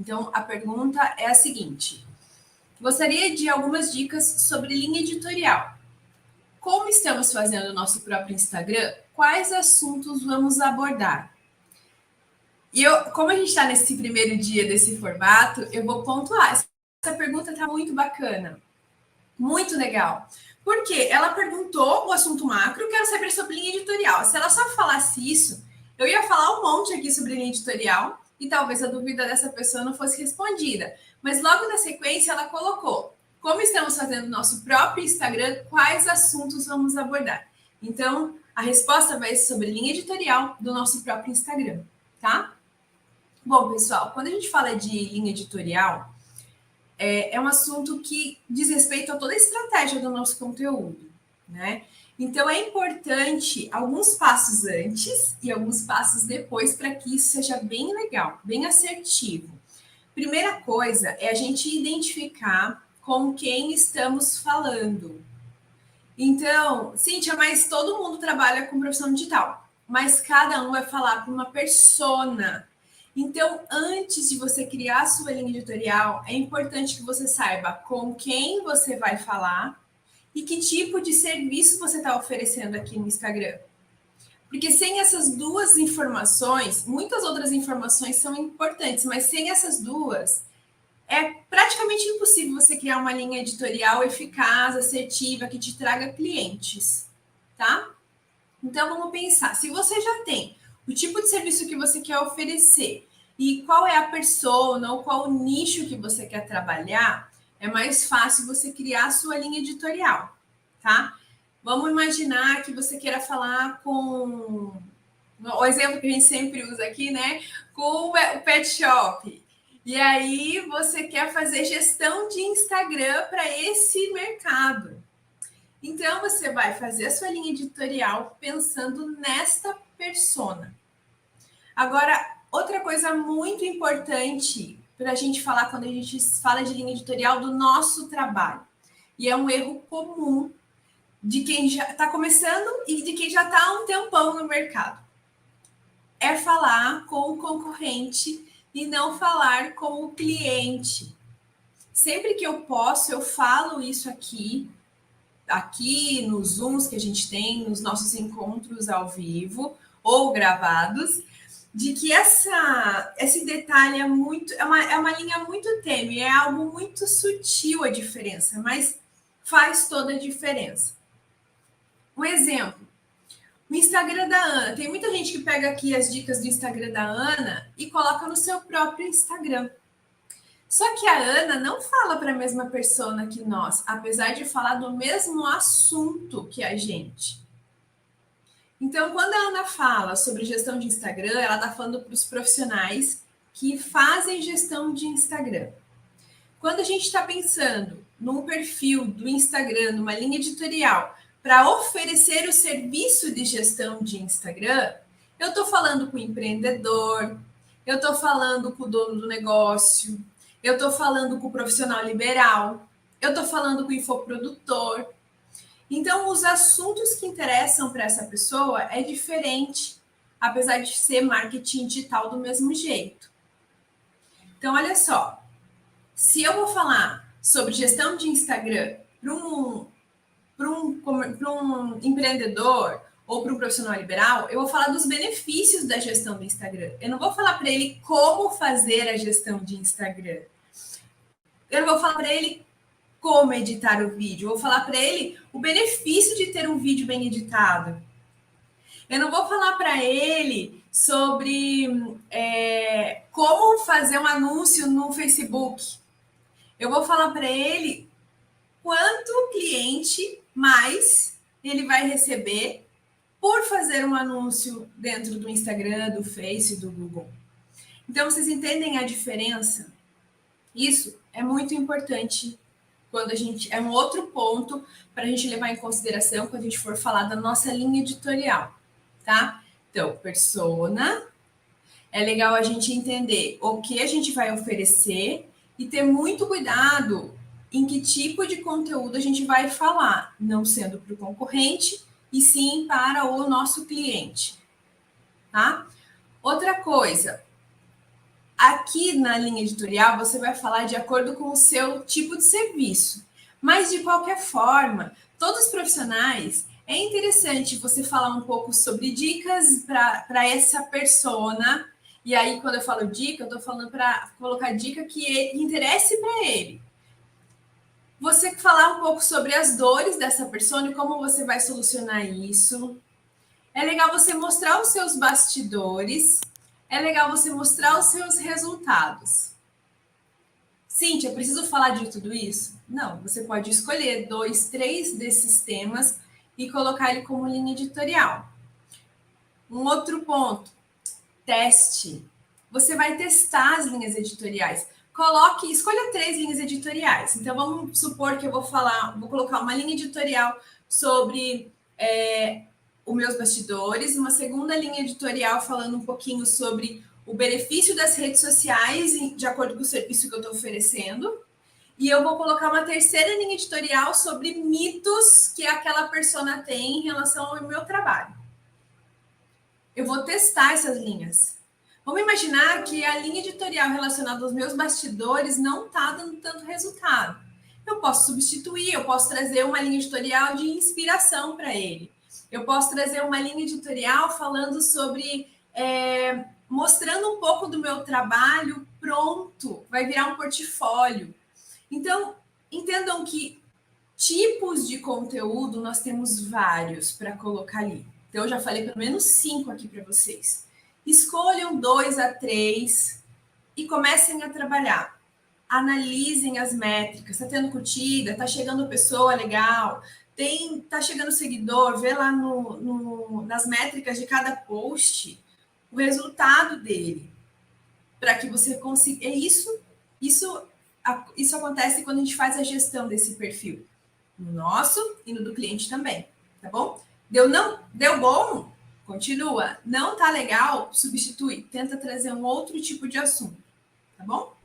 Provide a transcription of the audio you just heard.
Então, a pergunta é a seguinte: gostaria de algumas dicas sobre linha editorial. Como estamos fazendo o nosso próprio Instagram, quais assuntos vamos abordar? E como a gente está nesse primeiro dia desse formato, eu vou pontuar. Essa pergunta está muito bacana, muito legal. Porque ela perguntou o assunto macro, quero saber sobre linha editorial. Se ela só falasse isso, eu ia falar um monte aqui sobre linha editorial e talvez a dúvida dessa pessoa não fosse respondida. Mas logo na sequência ela colocou: como estamos fazendo nosso próprio Instagram, quais assuntos vamos abordar? Então, a resposta vai ser sobre linha editorial do nosso próprio Instagram, tá? Bom, pessoal, quando a gente fala de linha editorial, é um assunto que diz respeito a toda a estratégia do nosso conteúdo, né? Então, é importante alguns passos antes e alguns passos depois para que isso seja bem legal, bem assertivo. Primeira coisa é a gente identificar com quem estamos falando. Então, Cíntia, mas todo mundo trabalha com profissão digital, mas cada um vai falar para uma persona. Então, antes de você criar a sua linha editorial, é importante que você saiba com quem você vai falar e que tipo de serviço você está oferecendo aqui no Instagram. Porque sem essas duas informações, muitas outras informações são importantes, mas sem essas duas, é praticamente impossível você criar uma linha editorial eficaz, assertiva, que te traga clientes, tá? Então, vamos pensar. Se você já tem o tipo de serviço que você quer oferecer e qual é a persona ou qual o nicho que você quer trabalhar, é mais fácil você criar a sua linha editorial, tá? Vamos imaginar que você queira falar com... O exemplo que a gente sempre usa aqui, né? Com o pet shop. E aí você quer fazer gestão de Instagram para esse mercado. Então, você vai fazer a sua linha editorial pensando nesta persona. Agora, outra coisa muito importante para a gente falar quando a gente fala de linha editorial do nosso trabalho, e é um erro comum de quem já está começando e de quem já está há um tempão no mercado, é falar com o concorrente e não falar com o cliente. Sempre que eu posso, eu falo isso aqui nos Zooms que a gente tem, nos nossos encontros ao vivo ou gravados, de que esse detalhe é uma linha muito tênue, é algo muito sutil a diferença, mas faz toda a diferença. Um exemplo, o Instagram da Ana. Tem muita gente que pega aqui as dicas do Instagram da Ana e coloca no seu próprio Instagram. Só que a Ana não fala para a mesma persona que nós, apesar de falar do mesmo assunto que a gente. Então, quando a Ana fala sobre gestão de Instagram, ela está falando para os profissionais que fazem gestão de Instagram. Quando a gente está pensando num perfil do Instagram, numa linha editorial, para oferecer o serviço de gestão de Instagram, eu estou falando com o empreendedor, eu estou falando com o dono do negócio, eu estou falando com o profissional liberal, eu estou falando com o infoprodutor. Então, os assuntos que interessam para essa pessoa é diferente, apesar de ser marketing digital do mesmo jeito. Então, olha só, se eu vou falar sobre gestão de Instagram para um empreendedor ou para um profissional liberal, eu vou falar dos benefícios da gestão do Instagram. Eu não vou falar para ele como fazer a gestão de Instagram. Eu não vou falar para ele como editar o vídeo. Eu vou falar para ele o benefício de ter um vídeo bem editado. Eu não vou falar para ele sobre como fazer um anúncio no Facebook. Eu vou falar para ele quanto cliente mais ele vai receber por fazer um anúncio dentro do Instagram, do Face, do Google. Então, vocês entendem a diferença? Isso é muito importante quando a gente... É um outro ponto para a gente levar em consideração quando a gente for falar da nossa linha editorial, tá? Então, persona, é legal a gente entender o que a gente vai oferecer e ter muito cuidado em que tipo de conteúdo a gente vai falar, não sendo para o concorrente, e sim para o nosso cliente, tá? Outra coisa, Aqui na linha editorial, você vai falar de acordo com o seu tipo de serviço. Mas, de qualquer forma, todos os profissionais, é interessante você falar um pouco sobre dicas para essa persona. E aí, quando eu falo dica, eu estou falando para colocar dica que interesse para ele. Você falar um pouco sobre as dores dessa persona e como você vai solucionar isso. É legal você mostrar os seus bastidores. É legal você mostrar os seus resultados. Cíntia, preciso falar de tudo isso? Não, você pode escolher 2, 3 desses temas e colocar ele como linha editorial. Um outro ponto, teste. Você vai testar as linhas editoriais. Escolha 3 linhas editoriais. Então, vamos supor que eu vou colocar uma linha editorial sobre os meus bastidores, uma segunda linha editorial falando um pouquinho sobre o benefício das redes sociais, de acordo com o serviço que eu estou oferecendo. E eu vou colocar uma terceira linha editorial sobre mitos que aquela persona tem em relação ao meu trabalho. Eu vou testar essas linhas. Vamos imaginar que a linha editorial relacionada aos meus bastidores não está dando tanto resultado. Eu posso substituir, eu posso trazer uma linha editorial de inspiração para ele. Eu posso trazer uma linha editorial falando sobre, mostrando um pouco do meu trabalho pronto, vai virar um portfólio. Então, entendam que tipos de conteúdo nós temos vários para colocar ali. Então, eu já falei pelo menos 5 aqui para vocês. Escolham 2 a 3 e comecem a trabalhar. Analisem as métricas. Está tendo curtida? Está chegando pessoa legal? Está chegando seguidor? Vê lá nas métricas de cada post o resultado dele. Para que você consiga... Isso acontece quando a gente faz a gestão desse perfil. No nosso e no do cliente também. Tá bom? Deu bom? Continua. Não tá legal? Substitui. Tenta trazer um outro tipo de assunto. Tá bom?